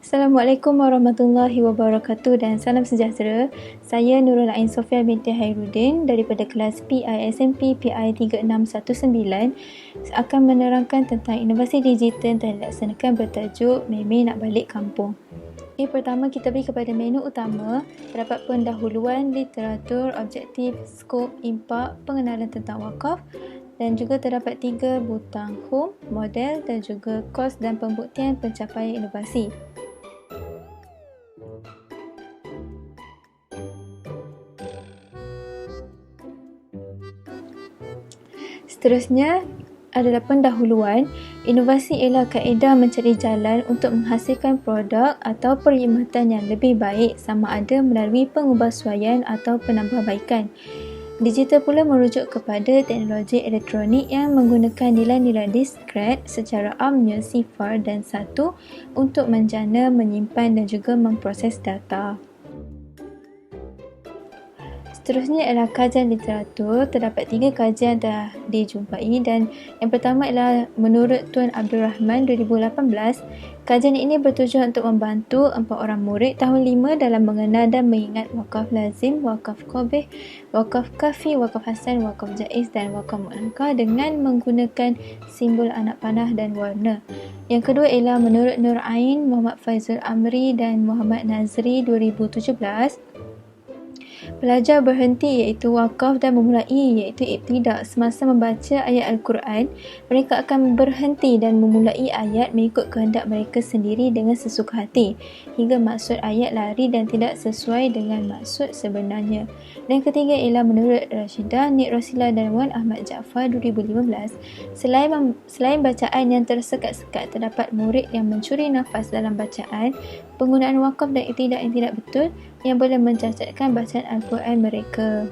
Assalamualaikum warahmatullahi wabarakatuh dan salam sejahtera. Saya Nurul Ain Sofia binti Hairudin daripada kelas PISMP PI 3619 akan menerangkan tentang inovasi digital yang dilaksanakan bertajuk Meme Nak Balik Kampung. Pertama kita pergi kepada menu utama, terdapat pendahuluan, literatur, objektif, skop, impak, pengenalan tentang wakaf dan juga terdapat 3 butang home, model dan juga kos dan pembuktian pencapaian inovasi. Seterusnya adalah pendahuluan. Inovasi ialah kaedah mencari jalan untuk menghasilkan produk atau perkhidmatan yang lebih baik sama ada melalui pengubahsuaian atau penambahbaikan. Digital pula merujuk kepada teknologi elektronik yang menggunakan nilai-nilai diskret secara amnya 0 dan 1 untuk menjana, menyimpan dan juga memproses data. Seterusnya ialah kajian literatur. Terdapat 3 kajian dah dijumpai dan yang pertama ialah menurut Tuan Abdul Rahman 2018. Kajian ini bertujuan untuk membantu 4 orang murid tahun 5 dalam mengenal dan mengingat wakaf lazim, wakaf qabih, wakaf kafi, wakaf hasan, wakaf jaiz dan wakaf mu'akkad dengan menggunakan simbol anak panah dan warna. Yang kedua ialah menurut Nur Ain, Muhammad Faizul Amri dan Muhammad Nazri 2017. Pelajar berhenti iaitu wakaf dan memulai iaitu ibtidak. Semasa membaca ayat Al-Quran, mereka akan berhenti dan memulai ayat mengikut kehendak mereka sendiri dengan sesuka hati hingga maksud ayat lari dan tidak sesuai dengan maksud sebenarnya. Dan ketiga ialah menurut Rashidah, Nik Rosila dan Wan Ahmad Jaafar 2015. Selain bacaan yang tersekat-sekat, terdapat murid yang mencuri nafas dalam bacaan, penggunaan wakaf dan ibtidak yang tidak betul yang boleh mencacatkan bacaan Al-Quran mereka.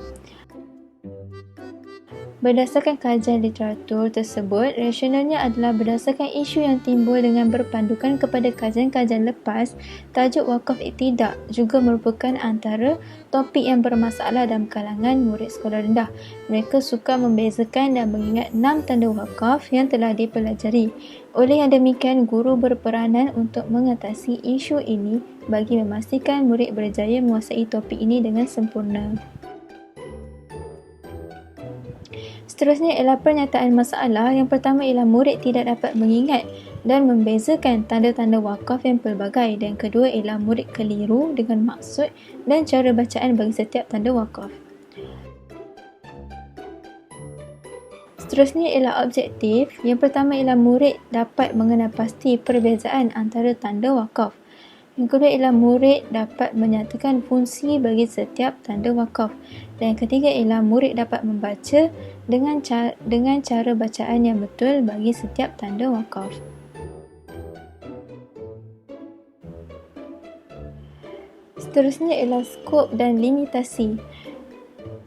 Berdasarkan kajian literatur tersebut, rasionalnya adalah berdasarkan isu yang timbul dengan berpandukan kepada kajian-kajian lepas. Tajuk wakaf ibtidak juga merupakan antara topik yang bermasalah dalam kalangan murid sekolah rendah. Mereka sukar membezakan dan mengingat 6 tanda wakaf yang telah dipelajari. Oleh yang demikian, guru berperanan untuk mengatasi isu ini bagi memastikan murid berjaya menguasai topik ini dengan sempurna. Seterusnya ialah pernyataan masalah. Yang pertama ialah murid tidak dapat mengingat dan membezakan tanda-tanda wakaf yang pelbagai. Dan kedua ialah murid keliru dengan maksud dan cara bacaan bagi setiap tanda wakaf. Seterusnya ialah objektif. Yang pertama ialah murid dapat mengenal pasti perbezaan antara tanda wakaf. Yang kedua ialah murid dapat menyatakan fungsi bagi setiap tanda wakaf. Dan yang ketiga ialah murid dapat membaca dengan cara bacaan yang betul bagi setiap tanda wakaf. Seterusnya ialah skop dan limitasi.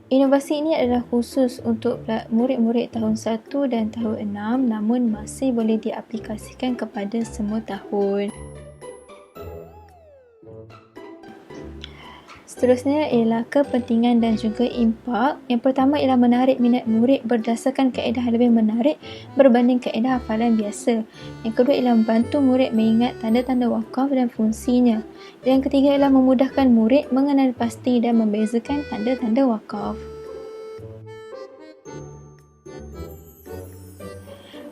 Inovasi ini adalah khusus untuk murid-murid tahun 1 dan tahun 6 namun masih boleh diaplikasikan kepada semua tahun. Seterusnya ialah kepentingan dan juga impak. Yang pertama ialah menarik minat murid berdasarkan kaedah lebih menarik berbanding kaedah hafalan biasa. Yang kedua ialah membantu murid mengingat tanda-tanda wakaf dan fungsinya. Dan yang ketiga ialah memudahkan murid mengenal pasti dan membezakan tanda-tanda wakaf.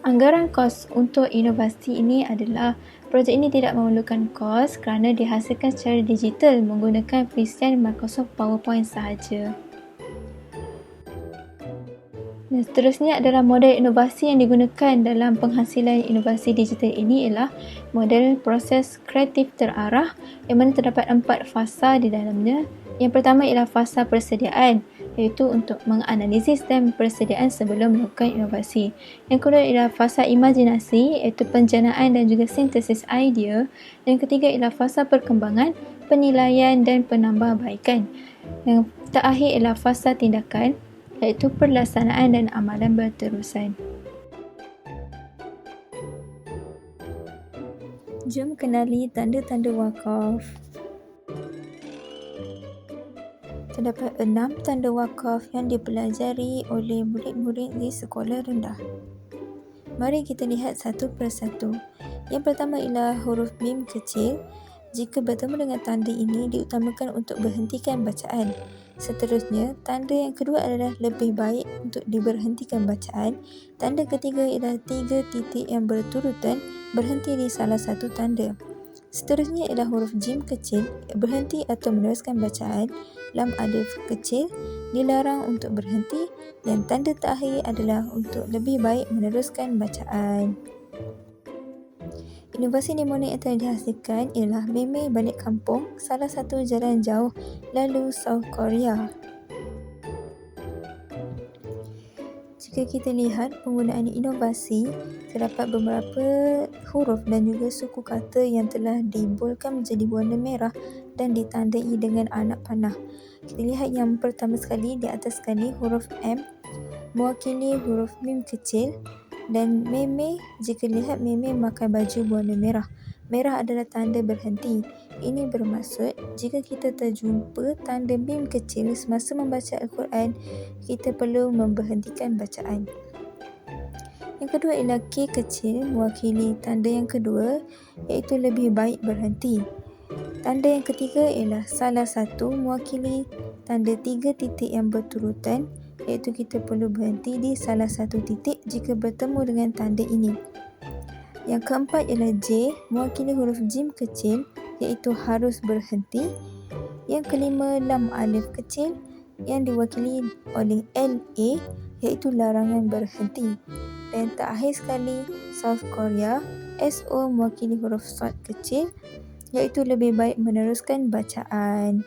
Anggaran kos untuk inovasi ini adalah projek ini tidak memerlukan kos kerana dihasilkan secara digital menggunakan presiden Microsoft PowerPoint sahaja. Dan seterusnya adalah model inovasi yang digunakan dalam penghasilan inovasi digital ini ialah model proses kreatif terarah yang mana terdapat 4 fasa di dalamnya. Yang pertama ialah fasa persediaan, iaitu untuk menganalisis dan persediaan sebelum melakukan inovasi. Yang kedua ialah fasa imajinasi, iaitu penjanaan dan juga sintesis idea. Yang ketiga ialah fasa perkembangan, penilaian dan penambahbaikan. Yang terakhir ialah fasa tindakan, iaitu pelaksanaan dan amalan berterusan. Jom kenali tanda-tanda wakaf. Terdapat 6 tanda wakaf yang dipelajari oleh murid-murid di sekolah rendah. Mari kita lihat satu persatu. Yang pertama ialah huruf mim kecil. Jika bertemu dengan tanda ini, diutamakan untuk berhentikan bacaan. Seterusnya, tanda yang kedua adalah lebih baik untuk diberhentikan bacaan. Tanda ketiga ialah 3 titik yang berturutan berhenti di salah satu tanda. Seterusnya ialah huruf jim kecil, berhenti atau meneruskan bacaan. Lam alif kecil, dilarang untuk berhenti. Dan tanda terakhir adalah untuk lebih baik meneruskan bacaan. Inovasi mnemonik yang telah dihasilkan ialah Meme Balik Kampung, salah satu jalan jauh, lalu South Korea. Jika kita lihat penggunaan inovasi, terdapat beberapa huruf dan juga suku kata yang telah dibolkan menjadi warna merah dan ditandai dengan anak panah. Kita lihat yang pertama sekali, di atas sekali huruf M mewakili huruf mim kecil, dan meme, jika lihat meme memakai baju berwarna merah. Merah adalah tanda berhenti. Ini bermaksud jika kita terjumpa tanda mim kecil semasa membaca Al-Quran, kita perlu memberhentikan bacaan. Yang kedua ialah K kecil mewakili tanda yang kedua, iaitu lebih baik berhenti. Tanda yang ketiga ialah salah satu mewakili tanda 3 titik yang berturutan, iaitu kita perlu berhenti di salah satu titik jika bertemu dengan tanda ini. Yang keempat ialah J mewakili huruf jim kecil, iaitu harus berhenti. Yang kelima lam alif kecil yang diwakili oleh LA, iaitu larangan berhenti. Dan terakhir sekali South Korea, SO mewakili huruf sod kecil, iaitu lebih baik meneruskan bacaan.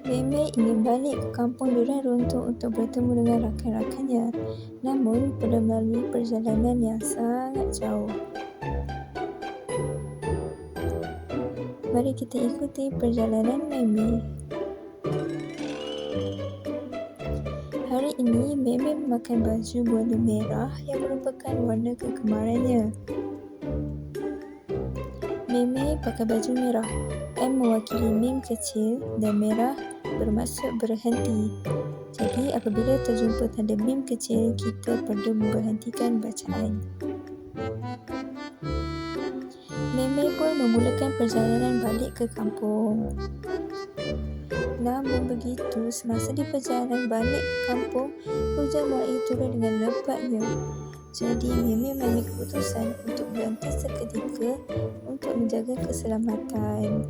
Meme ingin balik ke kampung durian runtuh untuk bertemu dengan rakan-rakannya, namun perlu melalui perjalanan yang sangat jauh. Mari kita ikuti perjalanan Meme. Hari ini, Meme memakai baju berwarna merah yang merupakan warna kegemarannya. Meme pakai baju merah. M mewakili mim kecil dan merah bermaksud berhenti. Jadi apabila terjumpa tanda mim kecil, kita perlu memberhentikan bacaan. Meme pun memulakan perjalanan balik ke kampung. Namun begitu, semasa di perjalanan balik ke kampung, hujan mulai turun dengan lebatnya. Jadi Meme mengambil keputusan untuk berhenti seketika untuk menjaga keselamatan.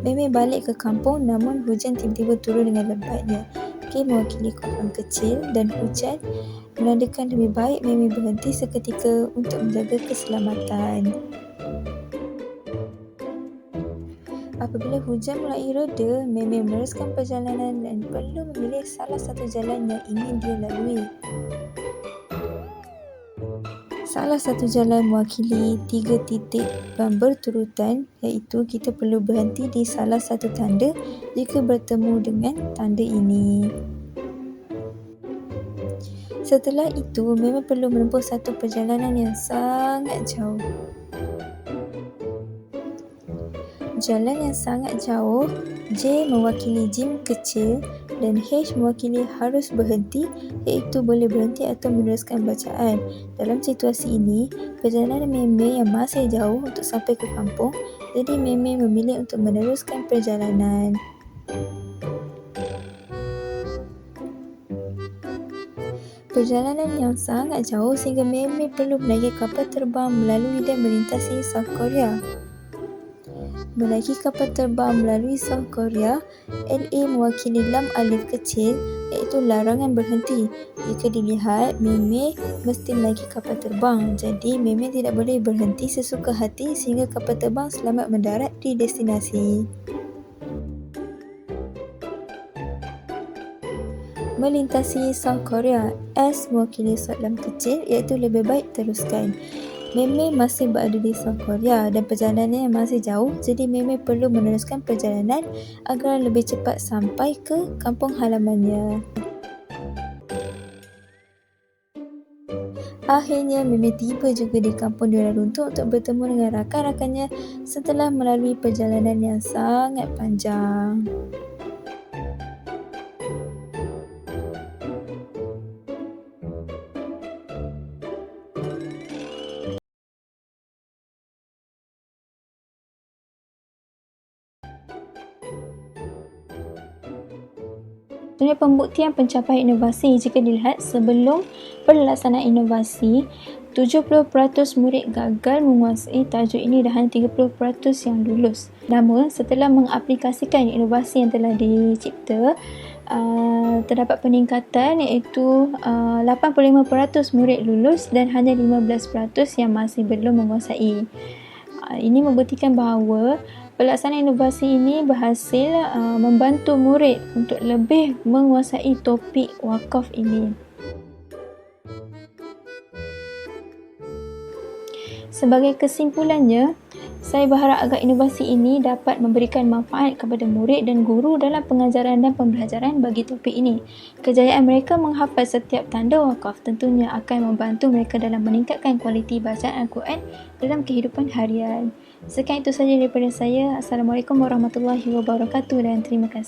Meme balik ke kampung, namun hujan tiba-tiba turun dengan lebatnya. K mewakili korban kecil dan hujan menandakan lebih baik Meme berhenti seketika untuk menjaga keselamatan. Apabila hujan mulai reda, Meme meneruskan perjalanan dan perlu memilih salah satu jalan yang ingin dia lalui. Salah satu jalan mewakili 3 titik yang berturutan, iaitu kita perlu berhenti di salah satu tanda jika bertemu dengan tanda ini. Setelah itu, Meme perlu menempuh satu perjalanan yang sangat jauh. Jalan yang sangat jauh, J mewakili jim kecil dan H mewakili harus berhenti, iaitu boleh berhenti atau meneruskan bacaan. Dalam situasi ini, perjalanan Meme yang masih jauh untuk sampai ke kampung, jadi Meme memilih untuk meneruskan perjalanan. Perjalanan yang sangat jauh sehingga Meme perlu menaiki kapal terbang melalui dan melintasi South Korea. Menaiki kapal terbang melalui South Korea, LA mewakili lam alif kecil, iaitu larangan berhenti. Jika dilihat, Meme mesti menaiki kapal terbang. Jadi, Meme tidak boleh berhenti sesuka hati sehingga kapal terbang selamat mendarat di destinasi. Melintasi South Korea, S mewakili sod lam kecil, iaitu lebih baik teruskan. Meme masih berada di South Korea dan perjalanannya masih jauh, jadi Meme perlu meneruskan perjalanan agar lebih cepat sampai ke kampung halamannya. Akhirnya, Meme tiba juga di kampung durian runtuh untuk bertemu dengan rakan-rakannya setelah melalui perjalanan yang sangat panjang. Dunia pembuktian pencapaian inovasi jika dilihat sebelum pelaksanaan inovasi, 70% murid gagal menguasai tajuk ini dan hanya 30% yang lulus. Namun, setelah mengaplikasikan inovasi yang telah dicipta, terdapat peningkatan iaitu 85% murid lulus dan hanya 15% yang masih belum menguasai. Ini membuktikan bahawa pelaksanaan inovasi ini berhasil membantu murid untuk lebih menguasai topik wakaf ini. Sebagai kesimpulannya, saya berharap agar inovasi ini dapat memberikan manfaat kepada murid dan guru dalam pengajaran dan pembelajaran bagi topik ini. Kejayaan mereka menghafal setiap tanda wakaf tentunya akan membantu mereka dalam meningkatkan kualiti bacaan Al-Quran dalam kehidupan harian. Sekian itu sahaja daripada saya. Assalamualaikum warahmatullahi wabarakatuh dan terima kasih.